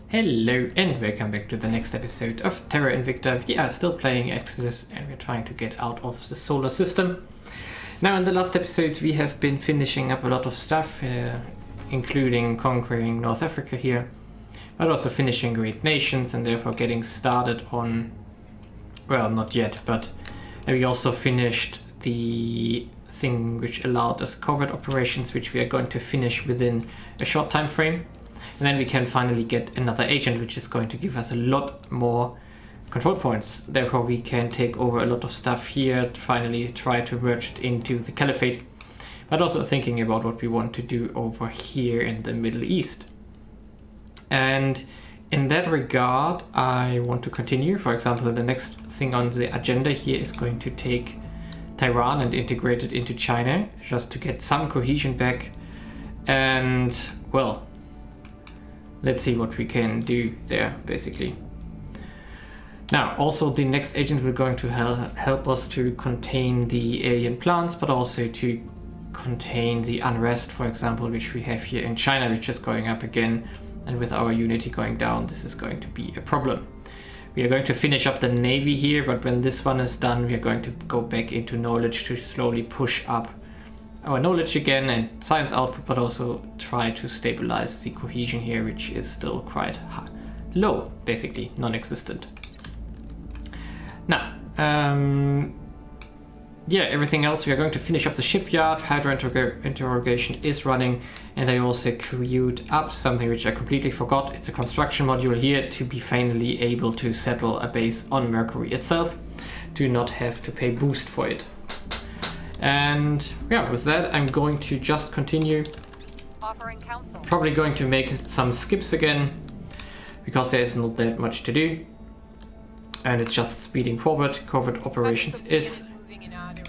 Hello and welcome back to the next episode of Terra Invicta. We are still playing Exodus and we're trying to get out of the solar system. Now in the last episodes we have been finishing up a lot of stuff, including conquering North Africa here, but also finishing Great Nations and therefore getting started on, well, not yet, but we also finished the thing which allowed us covert operations, which we are going to finish within a short time frame. And then we can finally get another agent, which is going to give us a lot more control points. Therefore, we can take over a lot of stuff here, finally try to merge it into the Caliphate, but also thinking about what we want to do over here in the Middle East. And in that regard, I want to continue. For example, the next thing on the agenda here is going to take Taiwan and integrate it into China, just to get some cohesion back. And, well, let's see what we can do there, basically. Now, also the next agent will going to help us to contain the alien plants, but also to contain the unrest, for example, which we have here in China, which is going up again. And with our unity going down, this is going to be a problem. We are going to finish up the navy here, but when this one is done, we are going to go back into knowledge to slowly push up our knowledge again and science output, but also try to stabilize the cohesion here, which is still quite low, basically non-existent. Now, yeah, everything else, we are going to finish up the shipyard. Hydro interrogation is running, and I also queued up something which I completely forgot. It's a construction module here to be finally able to settle a base on Mercury itself, to not have to pay boost for it. And yeah, with that, I'm going to just continue. Offering counsel. Probably going to make some skips again, because there is not that much to do. And it's just speeding forward. Covert operations is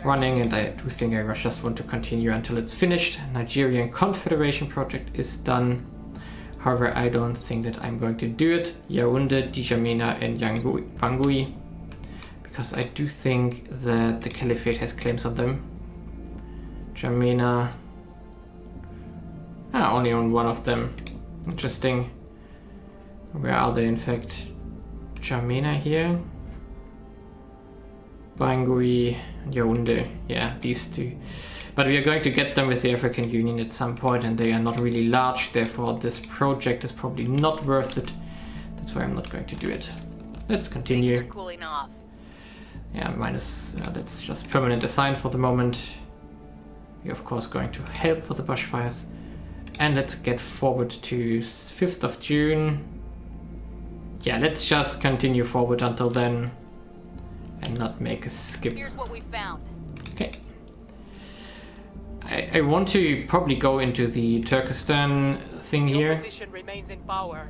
running, and I do think I just want to continue until it's finished. Nigerian Confederation project is done. However, I don't think that I'm going to do it. Yaoundé, Djamena, and Bangui, because I do think that the Caliphate has claims on them. Djamena, only on one of them. Interesting. Where are they, in fact? Djamena here. Bangui, Yaoundé. Yeah, these two. But we are going to get them with the African Union at some point, and they are not really large. Therefore, this project is probably not worth it. That's why I'm not going to do it. Let's continue. Things are cooling off. Yeah, minus, that's just permanent assign for the moment. We're of course going to help with the bushfires. And let's get forward to 5th of June. Yeah, let's just continue forward until then and not make a skip. Here's what we found. Okay. I want to probably go into the Turkestan thing here. Position remains in power.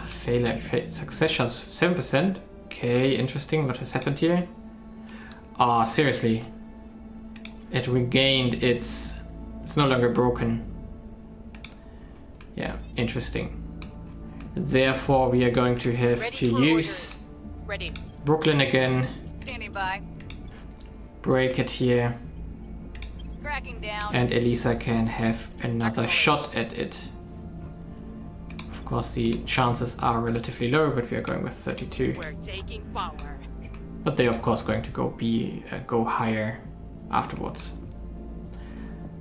Failure, succession 7%. Okay, interesting. What has happened here? Seriously. It regained its... It's no longer broken. Yeah, interesting. Therefore, we are going to have to use Brooklyn again. Standing by. Break it here. Cracking down. And Elisa can have another shot at it. Of course, the chances are relatively low, but we are going with 32. We're taking power. But they're of course going to go higher afterwards.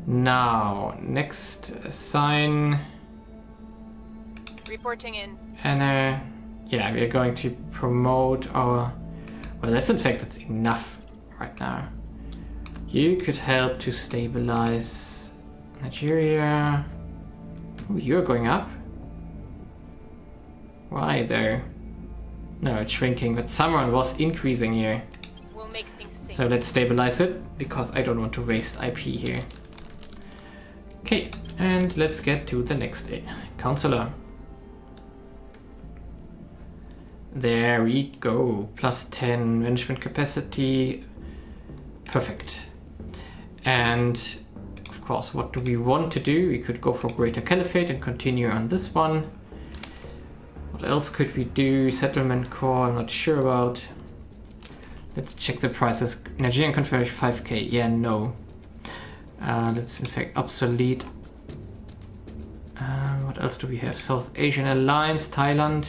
Now, next assign. Reporting in. And yeah, we are going to promote our. Well, that's in fact it's enough right now. You could help to stabilize Nigeria. Ooh, you're going up. Why though? No, it's shrinking, but someone was increasing here. We'll make things safe. So let's stabilize it, because I don't want to waste IP here. Okay, and let's get to the next counselor. There we go. Plus 10 management capacity. Perfect. And of course, what do we want to do? We could go for Greater Caliphate and continue on this one. What else could we do? Settlement core, I'm not sure about. Let's check the prices. Nigerian Confederation 5k. Yeah, no. Let's in fact obsolete. What What else do we have? South Asian Alliance, Thailand.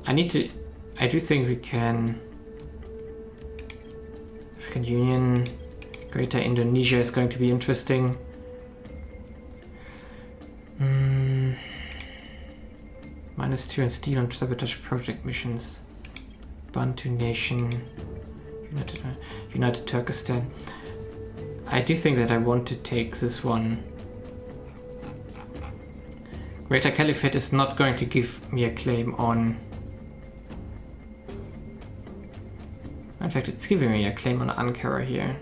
I do think we can... African Union, Greater Indonesia is going to be interesting. -2 in steel and sabotage project missions. Bantu Nation, United Turkestan. I do think that I want to take this one. Greater Caliphate is not going to give me a claim on... In fact, it's giving me a claim on Ankara here.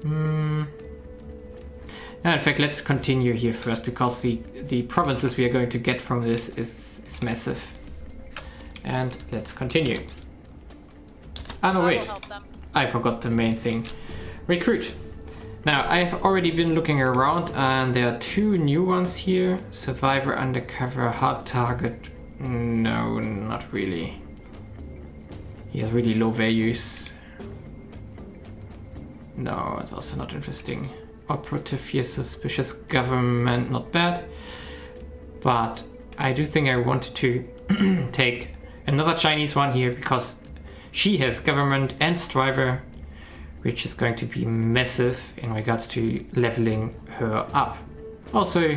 No, in fact, let's continue here first, because the provinces we are going to get from this is massive. And let's continue. Ah, no, wait. I forgot the main thing. Recruit. Now, I've already been looking around, and there are 2 new ones here. Survivor, Undercover, Hard Target. No, not really. He has really low values. No, it's also not interesting. Operative here, Suspicious Government, not bad. But I do think I wanted to take another Chinese one here, because she has Government and Striver, which is going to be massive in regards to leveling her up. Also,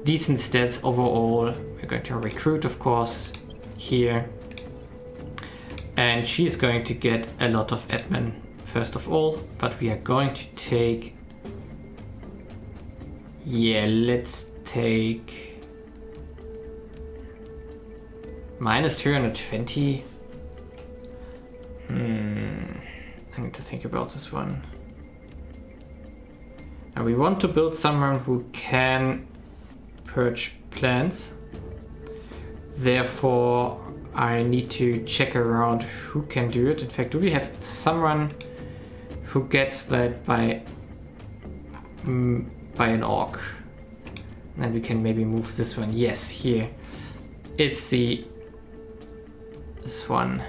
decent stats overall. We're going to recruit, of course, here. And she's going to get a lot of admin, first of all. But we are going to take... Yeah, let's take... -220. I need to think about this one. Now we want to build someone who can purge plants. Therefore, I need to check around who can do it. In fact, do we have someone who gets that by an orc? Then we can maybe move this one. Yes, here. It's this one.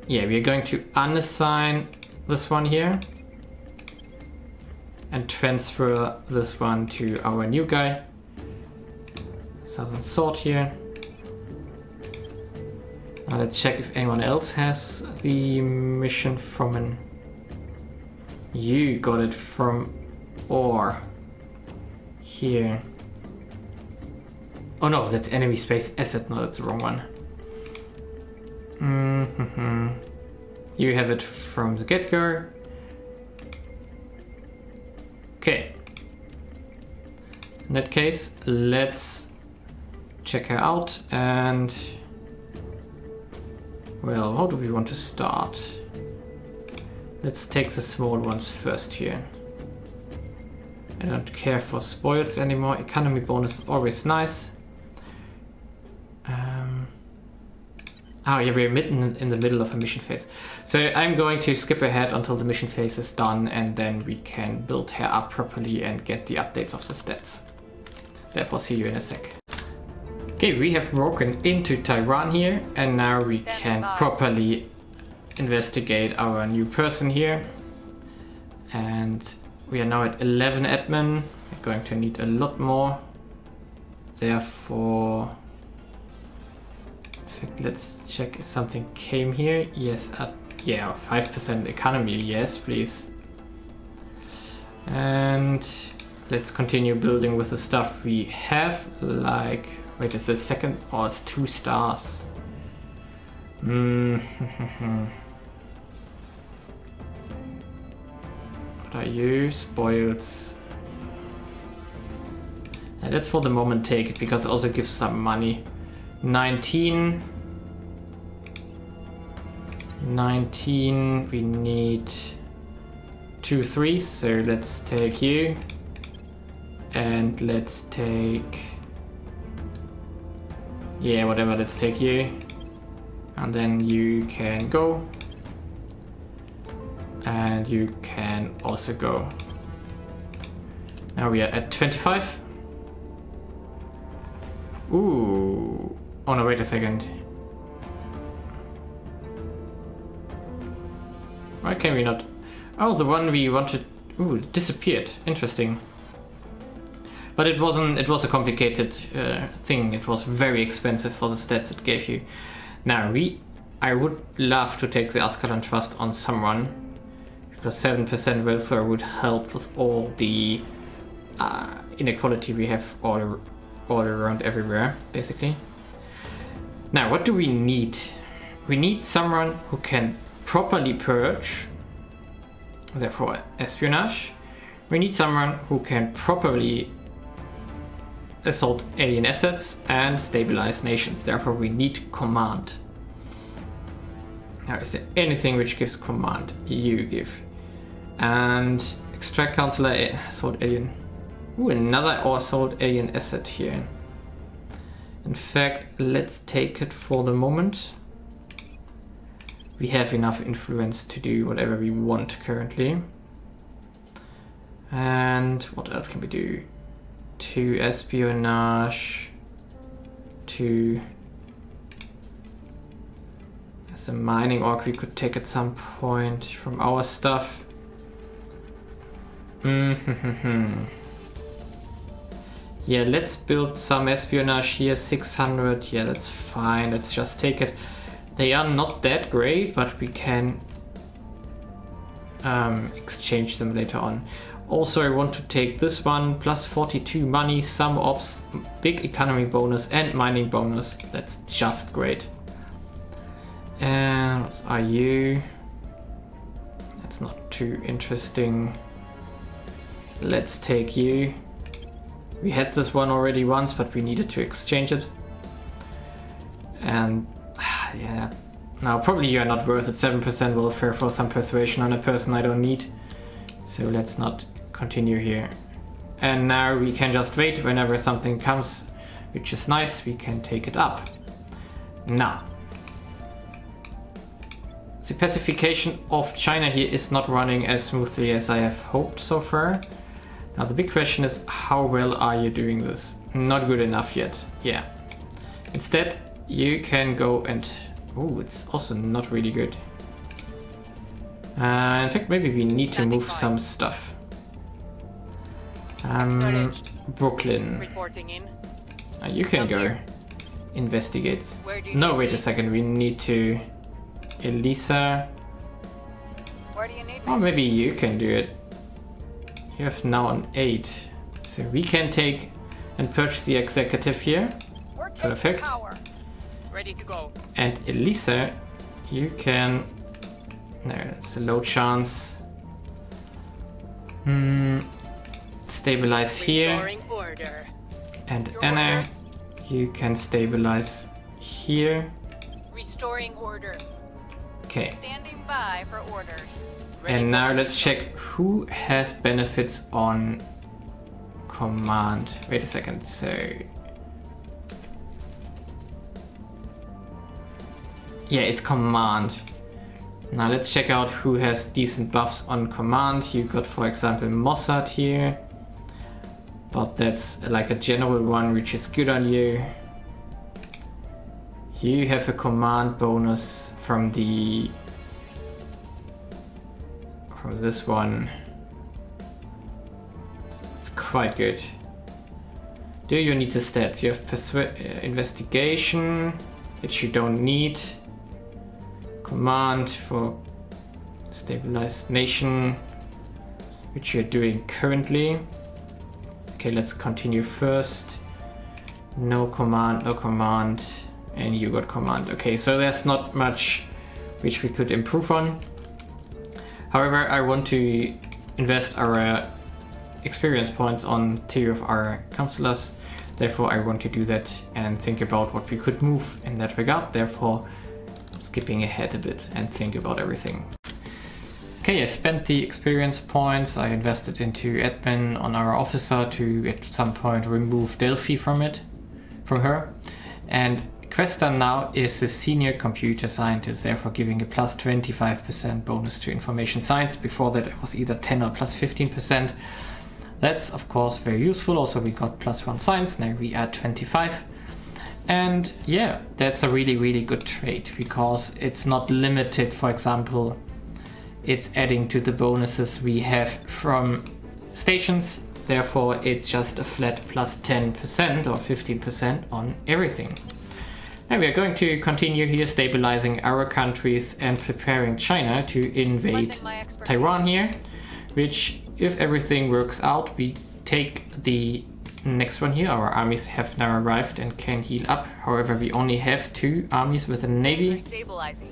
Yeah, we are going to unassign this one here and transfer this one to our new guy. Southern Sword here. Now let's check if anyone else has the mission from an... You got it from Or. Here. Oh no, that's enemy space asset. No, that's the wrong one. You have it from the get-go. Okay. In that case, let's check her out and... Well, how do we want to start? Let's take the small ones first here. I don't care for spoils anymore. Economy bonus is always nice. Oh yeah, we're in the middle of a mission phase. So I'm going to skip ahead until the mission phase is done, and then we can build her up properly and get the updates of the stats. Therefore, see you in a sec. Okay, we have broken into Taiwan here, and now we can properly investigate our new person here. And we are now at 11 admin. We're going to need a lot more. Therefore... Let's check if something came here. Yes, yeah, 5% economy. Yes, please. And let's continue building with the stuff we have. Like, wait, is this second? Oh, it's 2 stars. What are you? Spoils. Let's for the moment take it, because it also gives some money. 19, we need 2 3s, so let's take you. And let's take... Yeah, whatever, let's take you. And then you can go. And you can also go. Now we are at 25. Ooh. Oh no, wait a second. Why can we not? Oh, the one we wanted. Ooh, it disappeared. Interesting. But it wasn't. It was a complicated thing. It was very expensive for the stats it gave you. Now I would love to take the Ascalon Trust on someone, because 7% welfare would help with all the inequality we have all around everywhere, basically. Now, what do we need? We need someone who can properly purge, therefore espionage. We need someone who can properly assault alien assets and stabilize nations, therefore we need command. Now, is there anything which gives command? You give. And extract counselor, assault alien. Ooh, another assault alien asset here. In fact, let's take it for the moment. We have enough influence to do whatever we want currently. And what else can we do? 2 espionage, 2 as a mining orc we could take at some point from our stuff. Yeah, let's build some espionage here, 600, yeah, that's fine, let's just take it. They are not that great, but we can exchange them later on. Also, I want to take this one, plus 42 money, some ops, big economy bonus and mining bonus, that's just great. And what are you? That's not too interesting. Let's take you. We had this one already once, but we needed to exchange it. And yeah, now probably you are not worth it. 7% welfare for some persuasion on a person I don't need. So let's not continue here. And now we can just wait whenever something comes, which is nice, we can take it up. Now, the pacification of China here is not running as smoothly as I have hoped so far. Now the big question is, how well are you doing this? Not good enough yet, yeah. Instead, you can go and... oh, it's also not really good. In fact, maybe we need to move some stuff. Brooklyn. Reporting in. You can go investigate. No, wait a second, we need to... Elisa. Where do you need Or me? maybe you can do it. You have now an 8. So we can take and purge the executive here. We're taking Perfect. power. Ready to go. And Elisa, you can... no, that's a low chance. Stabilize here. Restoring order. And Your Anna, orders. you can stabilize here. Restoring order. Okay. Standing by for orders. Ready And for now orders. let's check who has benefits on command. Wait a second, so... yeah, it's command. Now let's check out who has decent buffs on command. You got, for example, Mossad here. But that's like a general one, which is good on you. You have a command bonus from the... from this one. It's quite good. Do you need the stats? You have investigation, which you don't need. Command for stabilized nation, which you're doing currently. Okay, let's continue first. No command, no command, and you got command. Okay, so there's not much which we could improve on. However, I want to invest our experience points on 2 of our counselors. Therefore, I want to do that and think about what we could move in that regard. Therefore, I'm skipping ahead a bit and think about everything. Okay, I spent the experience points. I invested into admin on our officer to at some point remove Delphi from her. And Questa now is a senior computer scientist, therefore giving a plus 25% bonus to information science. Before that it was either 10 or plus 15%. That's of course very useful. Also we got plus 1 science, now we add 25. And yeah, that's a really, really good trait because it's not limited, for example, it's adding to the bonuses we have from stations. Therefore, it's just a flat plus 10% or 15% on everything. Now we are going to continue here stabilizing our countries and preparing China to invade Taiwan here, which, if everything works out, we take the next one here. Our armies have now arrived and can heal up. However, we only have 2 armies with a navy, Stabilizing.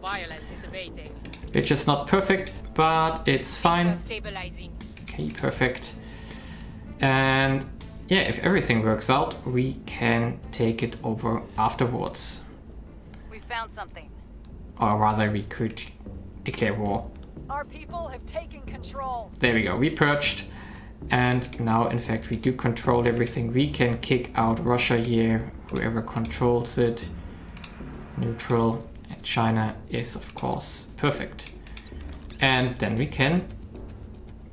Violence is abating. which is not perfect, but it's fine. Stabilizing. Okay, perfect. And yeah, if everything works out, we can take it over afterwards. We found something. Or rather, we could declare war. Our people have taken control. There we go, we purged. And now, in fact, we do control everything. We can kick out Russia here, whoever controls it. Neutral. And China is, of course, perfect. And then we can...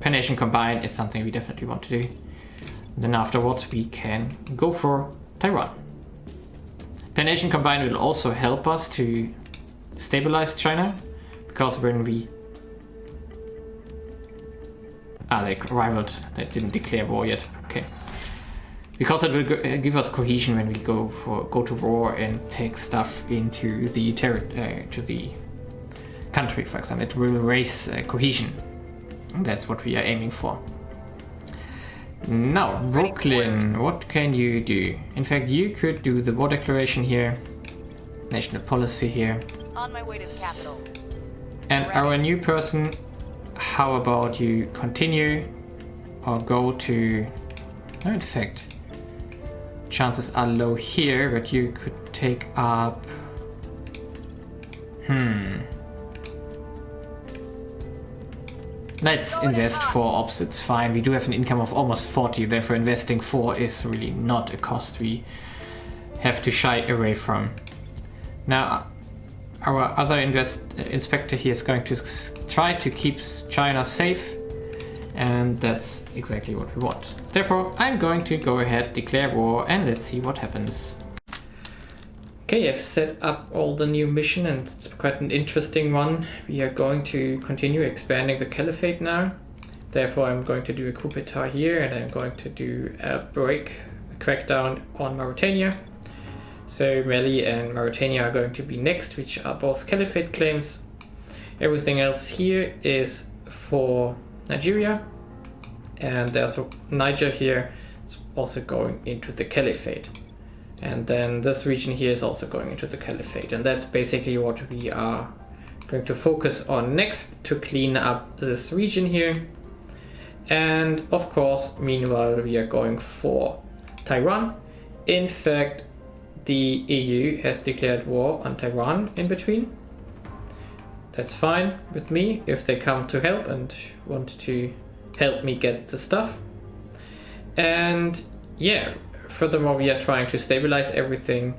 Pan-Asian Combine is something we definitely want to do. Then afterwards we can go for Taiwan. Pan-Asian Combine will also help us to stabilize China, because when we... they rivaled, they didn't declare war yet, okay. Because it will give us cohesion when we go to war and take stuff into the to the country, for example. It will raise cohesion. That's what we are aiming for. Now, Brooklyn, what can you do? In fact, you could do the war declaration here, national policy here. On my way to the capital. And our new person, how about you continue or go to... No, in fact, chances are low here, but you could take up... Let's invest 4 ops, it's fine. We do have an income of almost 40, therefore investing 4 is really not a cost we have to shy away from. Now, our other inspector here is going to try to keep China safe, and that's exactly what we want. Therefore, I'm going to go ahead, declare war, and let's see what happens. Okay, I've set up all the new mission, and it's quite an interesting one. We are going to continue expanding the caliphate now. Therefore, I'm going to do a coup d'etat here, and I'm going to do a crackdown on Mauritania. So Mali and Mauritania are going to be next, which are both caliphate claims. Everything else here is for Nigeria, and there's Niger here. It's also going into the caliphate. And then this region here is also going into the caliphate, and that's basically what we are going to focus on next, to clean up this region here. And of course, meanwhile, we are going for Taiwan. In fact, the EU has declared war on Taiwan in between. That's fine with me if they come to help and want to help me get the stuff. And yeah, furthermore, we are trying to stabilize everything,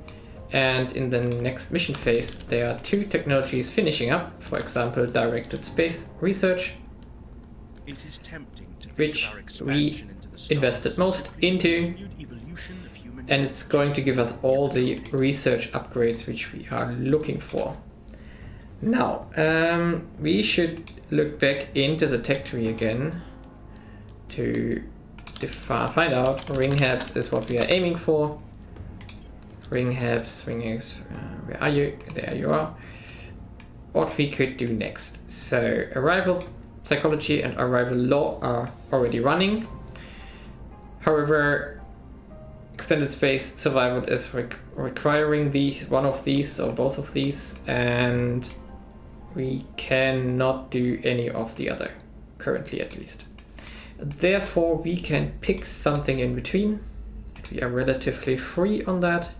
and in the next mission phase there are 2 technologies finishing up. For example, directed space research, It is tempting to which we invested most into, and it's going to give us all the research upgrades which we are looking for. Now, we should look back into the tech tree again to find out. Ring Habs is what we are aiming for. Ring Habs, where are you? There you are. What we could do next. So, arrival psychology and arrival law are already running. However, extended space survival is requiring one of these or both of these, and we cannot do any of the other, currently at least. Therefore, we can pick something in between. We are relatively free on that.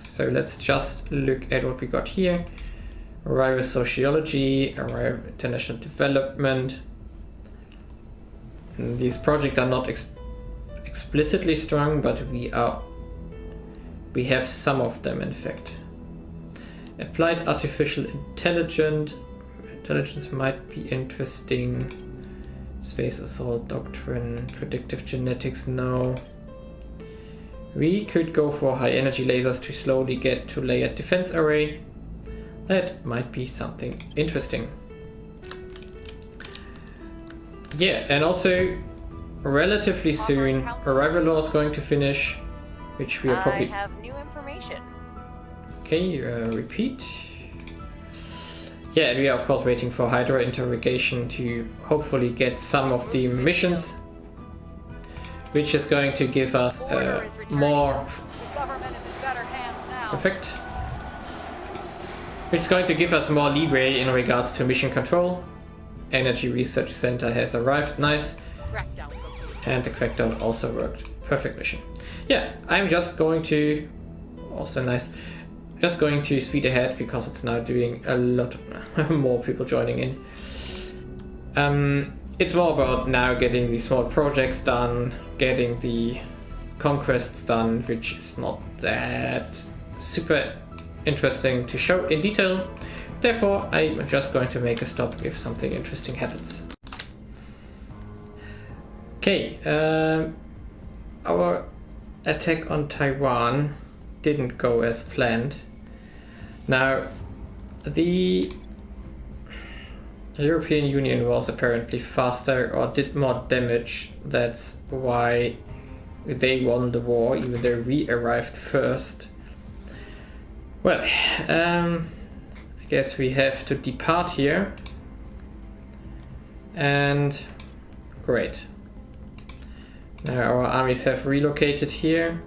So let's just look at what we got here. Arrival sociology, arrival international development. And these projects are not explicitly strong, but we have some of them, in fact. Applied artificial intelligence might be interesting. Space assault doctrine, predictive genetics, no. We could go for high energy lasers to slowly get to layered defense array. That might be something interesting. Yeah, and also relatively soon, arrival law is going to finish, which we are I probably. have new information. Okay, repeat. Yeah, and we are of course waiting for Hydra interrogation to hopefully get some of the missions, which is going to give us Order is returning. more. The government is in better hands now. Perfect. Which is going to give us more leeway in regards to mission control. Energy Research Center has arrived, nice. Crackdown complete. And the crackdown also worked. Perfect mission. Yeah, I'm just going to, also nice, just going to speed ahead because it's now doing a lot more people joining in. It's more about now getting the small projects done, getting the conquests done, which is not that super interesting to show in detail. Therefore, I'm just going to make a stop if something interesting happens. Okay, our attack on Taiwan didn't go as planned. Now, the European Union was apparently faster or did more damage. That's why they won the war, even though we arrived first. Well, I guess we have to depart here. And great. Now our armies have relocated here,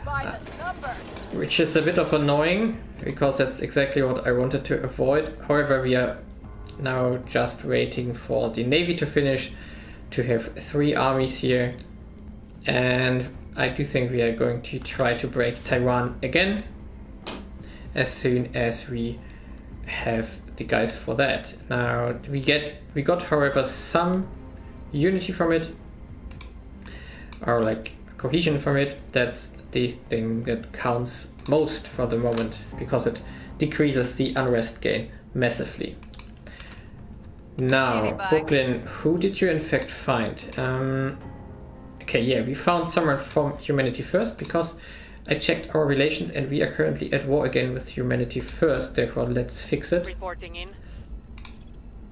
By the numbers. which is a bit of annoying because that's exactly what I wanted to avoid. However, we are now just waiting for the Navy to finish, to have 3 armies here, and I do think we are going to try to break Taiwan again as soon as we have the guys for that. Now we got however some unity from it, or like cohesion from it. That's the thing that counts most for the moment because it decreases the unrest gain massively. Now, Standing by. Brooklyn, who did you in fact find? Okay, yeah, we found someone from Humanity First because I checked our relations and we are currently at war again with Humanity First. Therefore, let's fix it. Reporting in.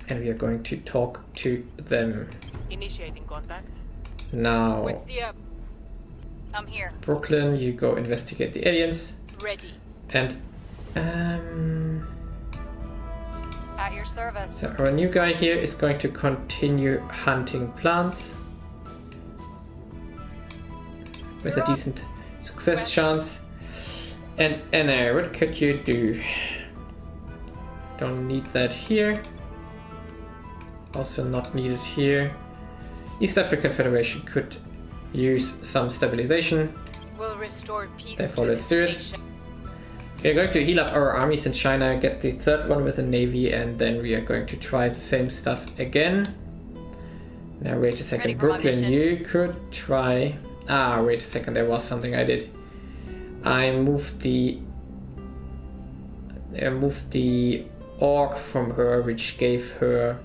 And we are going to talk to them. Initiating contact. Now, What's the I'm here. Brooklyn, you go investigate the aliens. Ready. And, At your service. so our new guy here is going to continue hunting plants with a decent success chance. And Anna, what could you do? Don't need that here. Also not needed here. East African Federation could use some stabilization. We'll restore peace Therefore, to let's this do it. nation. We are going to heal up our armies in China, get the 3rd one with the Navy, and then we are going to try the same stuff again. Now wait a second, Ready for my Brooklyn, mission. you could try... Ah, wait a second, there was something I did. I moved the org from her, which gave her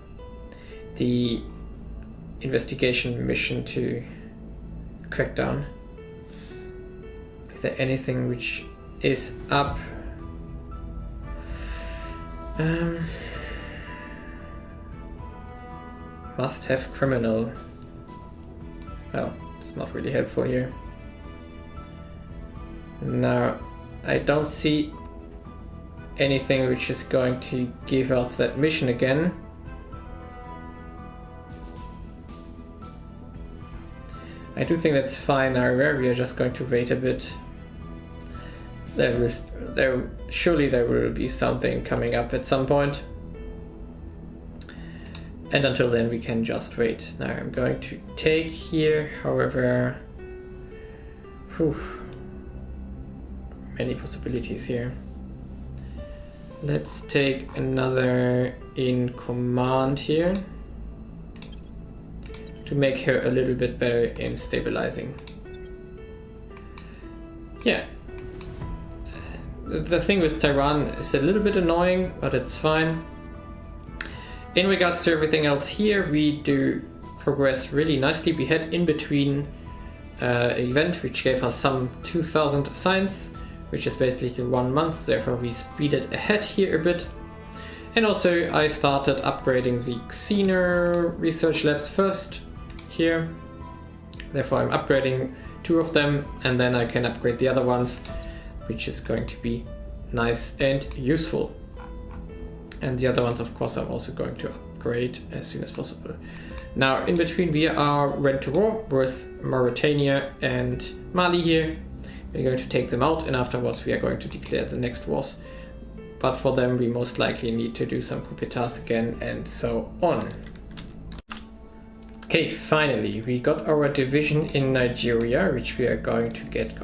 the investigation mission to crack down. Is there anything which is up? Must have criminal. Well, it's not really helpful here. Now, I don't see anything which is going to give us that mission again. I do think that's fine, however, we are just going to wait a bit. Surely there will be something coming up at some point. And until then we can just wait. Now I'm going to take here, however... Whew. Many possibilities here. Let's take another in command here to make her a little bit better in stabilizing. Yeah. The thing with Taiwan is a little bit annoying, but it's fine. In regards to everything else here, we do progress really nicely. We had in between event which gave us some 2,000 science, which is basically 1 month, therefore we speeded ahead here a bit. And also I started upgrading the Xener research labs first here. Therefore I'm upgrading 2 of them, and then I can upgrade the other ones, which is going to be nice and useful. And the other ones, of course, I'm also going to upgrade as soon as possible. Now, in between, we are ready to war with Mauritania and Mali here. We're going to take them out, and afterwards we are going to declare the next wars. But for them, we most likely need to do some coup d'etats again, and so on. Okay, finally, we got our division in Nigeria, which we are going to get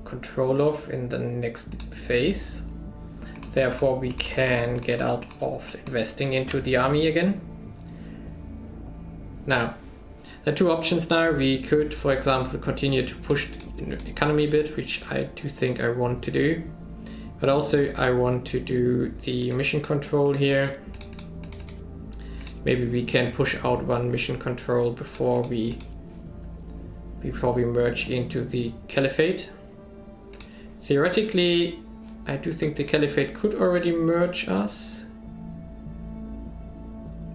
control of in the next phase. Therefore, we can get out of investing into the army again. Now, the 2 options now, we could, for example, continue to push the economy a bit, which I do think I want to do. But also, I want to do the mission control here. Maybe we can push out 1 mission control before we merge into the Caliphate. Theoretically, I do think the Caliphate could already merge us.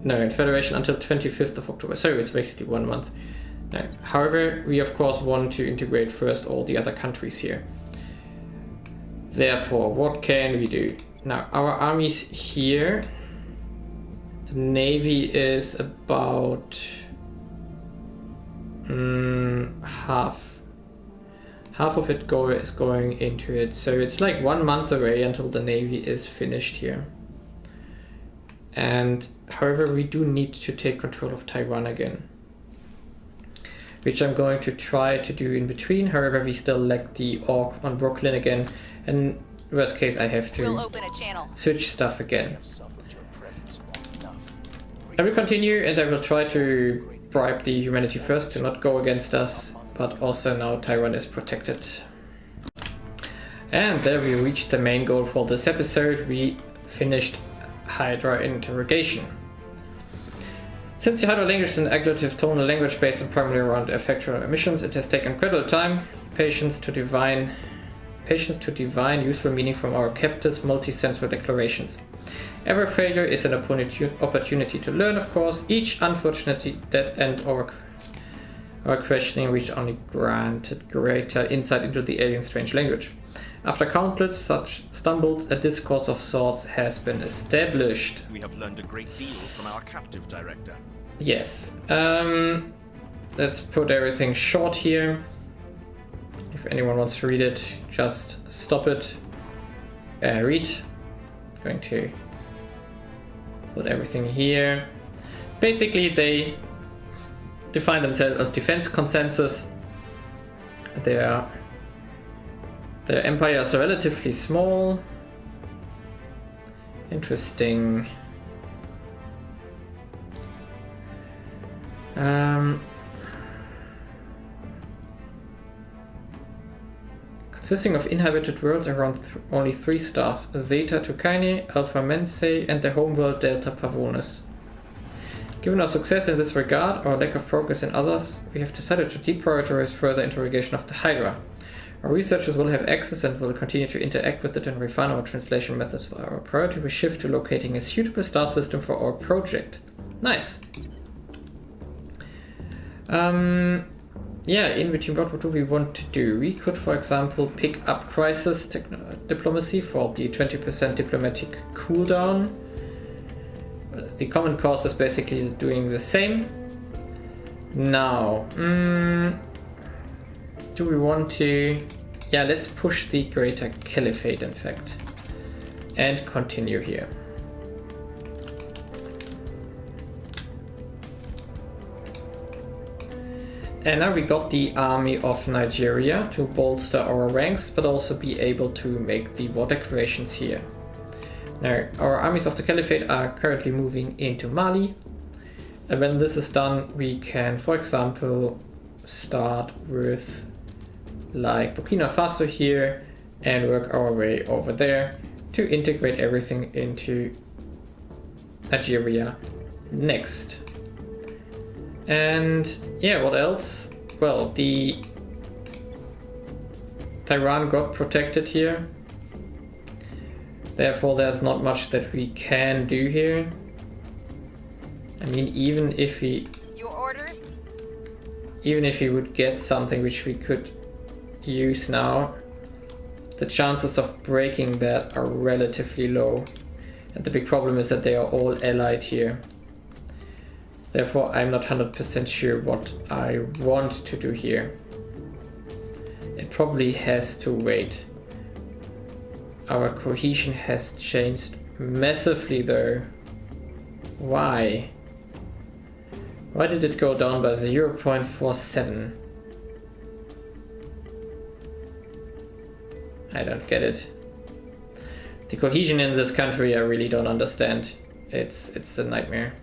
No, in Federation until 25th of October, so it's basically 1 month. Now, however, we of course want to integrate first all the other countries here. Therefore, what can we do? Now, our armies here, the navy is about half of it is going into it, so it's like 1 month away until the navy is finished here. And however, we do need to take control of Taiwan again, which I'm going to try to do in between. However, we still lack the orc on Brooklyn again, and worst case I have to We'll open a channel. switch stuff again. I will continue, and I will try to bribe the Humanity First to not go against us, but also now Taiwan is protected. And there we reached the main goal for this episode. We finished Hydra interrogation. Since the Hydra language is an agglutinative tonal language based primarily around effectual emissions, it has taken critical time, patience to divine useful meaning from our captives' multi-sensory declarations. Every failure is an opportunity to learn, of course. Each unfortunate dead end or questioning which only granted greater insight into the alien strange language. After countless such stumbles, a discourse of sorts has been established. We have learned a great deal from our captive director. Yes. Let's put everything short here. If anyone wants to read it, just stop it and read. I'm going to put everything here. Basically, they define themselves as defense consensus. Their empires are relatively small. Interesting. Consisting of inhabited worlds around only 3 stars: Zeta Tucaine, Alpha Mensae, and the homeworld Delta Pavonis. Given our success in this regard, our lack of progress in others, we have decided to deprioritize further interrogation of the Hydra. Our researchers will have access and will continue to interact with it and refine our translation methods. Our priority will shift to locating a suitable star system for our project. Nice. Yeah, in between, what do we want to do? We could, for example, pick up crisis diplomacy for the 20% diplomatic cooldown. The common cause is basically doing the same. Now, do we want to... Yeah, let's push the Greater Caliphate, in fact, and continue here. And now we got the army of Nigeria to bolster our ranks, but also be able to make the war declarations here. Now, our armies of the Caliphate are currently moving into Mali. And when this is done, we can, for example, start with like Burkina Faso here and work our way over there to integrate everything into Nigeria next. And yeah, what else? Well, the Taiwan got protected here. Therefore, there's not much that we can do here. I mean, even if we Your orders? would get something which we could use now, the chances of breaking that are relatively low. And the big problem is that they are all allied here. Therefore, I'm not 100% sure what I want to do here. It probably has to wait. Our cohesion has changed massively though. Why? Why did it go down by 0.47? I don't get it. The cohesion in this country I really don't understand. It's a nightmare.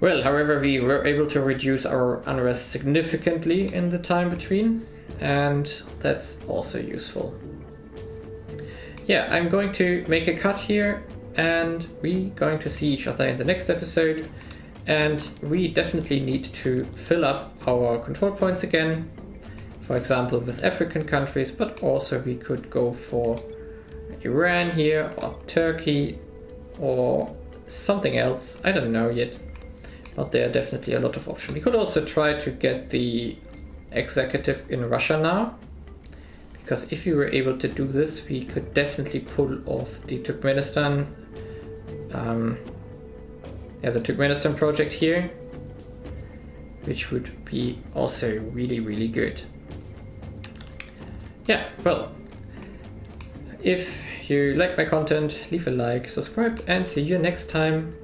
Well, however, we were able to reduce our unrest significantly in the time between, and that's also useful. Yeah, I'm going to make a cut here, and we're going to see each other in the next episode. And we definitely need to fill up our control points again, for example with African countries, but also we could go for Iran here, or Turkey, or something else. I don't know yet, but there are definitely a lot of options. We could also try to get the executive in Russia now, because if we were able to do this, we could definitely pull off the Turkmenistan, the Turkmenistan project here, which would be also really, really good. Yeah, well, if you like my content, leave a like, subscribe, and see you next time.